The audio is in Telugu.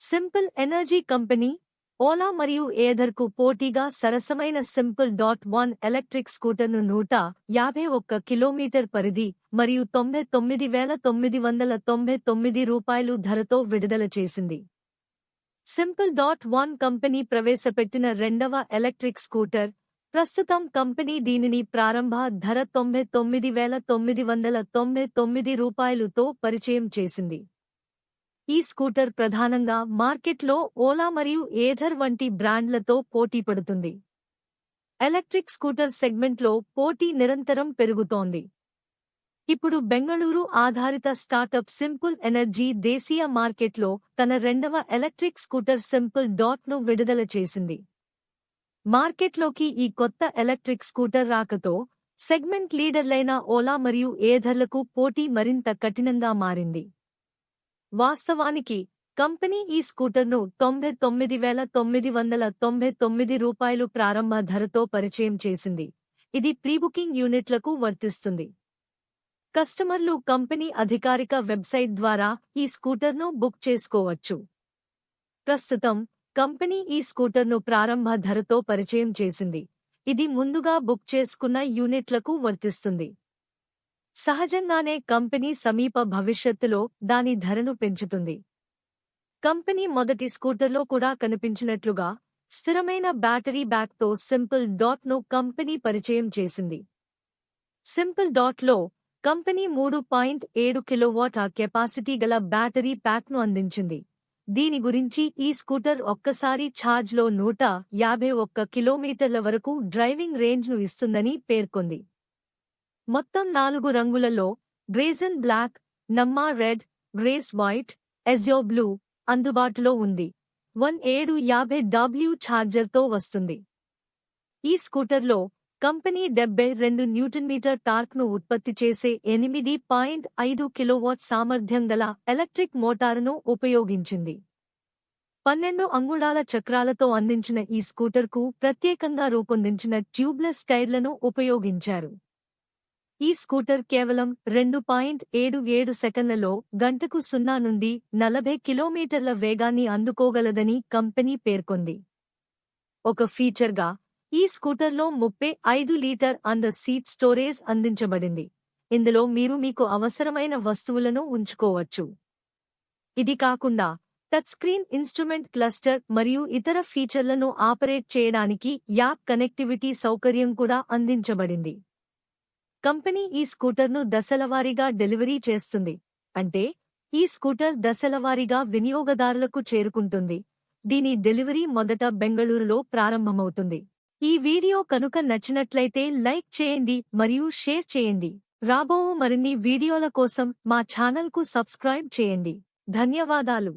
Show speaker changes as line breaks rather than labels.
సింపుల్ ఎనర్జీ కంపెనీ ఓలా మరియు ఏథర్కు పోటీగా సరసమైన సింపుల్.1 ఎలక్ట్రిక్ స్కూటర్ను 151 కిలోమీటర్ పరిధి మరియు 99,999 రూపాయలు ధరతో విడుదల చేసింది. సింపుల్.1 కంపెనీ ప్రవేశపెట్టిన రెండవ ఎలక్ట్రిక్ స్కూటర్. ప్రస్తుతం కంపెనీ దీనిని ప్రారంభ ధర 99,999 రూపాయలుతో పరిచయం చేసింది. ఈ స్కూటర్ ప్రధానంగా మార్కెట్లో ఓలా మరియు ఏథర్ వంటి బ్రాండ్లతో పోటీపడుతుంది. ఎలక్ట్రిక్ స్కూటర్ సెగ్మెంట్లో పోటీ నిరంతరం పెరుగుతోంది. ఇప్పుడు బెంగళూరు ఆధారిత స్టార్టప్ సింపుల్ ఎనర్జీ దేశీయ మార్కెట్లో తన రెండవ ఎలక్ట్రిక్ స్కూటర్ సింపుల్.ను విడుదల చేసింది. మార్కెట్లోకి ఈ కొత్త ఎలక్ట్రిక్ స్కూటర్ రాకతో సెగ్మెంట్ లీడర్లైన ఓలా మరియు ఏథర్లకు పోటీ మరింత కఠినంగా మారింది. వాస్తవానికి కంపెనీ ఈ స్కూటర్ను 99,999 రూపాయలు ప్రారంభ ధరతో పరిచయం చేసింది. ఇది ప్రీబుకింగ్ యూనిట్లకు వర్తిస్తుంది. కస్టమర్లు కంపెనీ అధికారిక వెబ్సైట్ ద్వారా ఈ స్కూటర్ను బుక్ చేసుకోవచ్చు. ప్రస్తుతం కంపెనీ ఈ స్కూటర్ను ప్రారంభ ధరతో పరిచయం చేసింది. ఇది ముందుగా బుక్ చేసుకున్న యూనిట్లకు వర్తిస్తుంది. సహజంగానే కంపెనీ సమీప భవిష్యత్తులో దాని ధరను పెంచుతుంది. కంపెనీ మొదటి స్కూటర్లో కూడా కనిపించినట్లుగా స్థిరమైన బ్యాటరీ బ్యాక్తో సింపుల్.ను కంపెనీ పరిచయం చేసింది. సింపుల్.లో కంపెనీ 3.7 కిలోవాట్ కెపాసిటీ గల బ్యాటరీ ప్యాక్ను అందించింది. దీని గురించి ఈ స్కూటర్ ఒక్కసారి ఛార్జ్లో 151 కిలోమీటర్ల వరకు డ్రైవింగ్ రేంజ్ను ఇస్తుందని పేర్కొంది. మొత్తం 4 రంగులలో గ్రేజన్ బ్లాక్, నమ్మా రెడ్, గ్రేస్ వైట్, ఎజ్యో బ్లూ అందుబాటులో ఉంది. 1750W ఛార్జర్తో వస్తుంది. ఈ స్కూటర్లో కంపెనీ 72 న్యూటన్మీటర్ టార్క్ను ఉత్పత్తి చేసే 8.5 కిలోవాట్ సామర్థ్యం గల ఎలక్ట్రిక్ మోటారును ఉపయోగించింది. 12 అంగుళాల చక్రాలతో అందించిన ఈ స్కూటర్కు ప్రత్యేకంగా రూపొందించిన ట్యూబ్లెస్ టైర్లను ఉపయోగించారు. ఈ స్కూటర్ కేవలం 2.77 సెకన్లలో గంటకు 0 నుండి 40 కిలోమీటర్ల వేగాన్ని అందుకోగలదని కంపెనీ పేర్కొంది. ఒక ఫీచర్గా ఈ స్కూటర్లో 35 లీటర్ అండర్ సీట్ స్టోరేజ్ అందించబడింది. ఇందులో మీరు మీకు అవసరమైన వస్తువులను ఉంచుకోవచ్చు. ఇది కాకుండా టచ్ స్క్రీన్ ఇన్స్ట్రుమెంట్ క్లస్టర్ మరియు ఇతర ఫీచర్లను ఆపరేట్ చేయడానికి యాప్ కనెక్టివిటీ సౌకర్యం కూడా అందించబడింది. కంపెనీ ఈ స్కూటర్ను దశలవారీగా డెలివరీ చేస్తుంది. అంటే ఈ స్కూటర్ దశలవారీగా వినియోగదారులకు చేరుకుంటుంది. దీని డెలివరీ మొదట బెంగళూరులో ప్రారంభమవుతుంది. ఈ వీడియో కనుక నచ్చినట్లయితే లైక్ చేయండి మరియు షేర్ చేయండి. రాబోవు మరిన్ని వీడియోల కోసం మా ఛానల్కు సబ్స్క్రైబ్ చేయండి. ధన్యవాదాలు.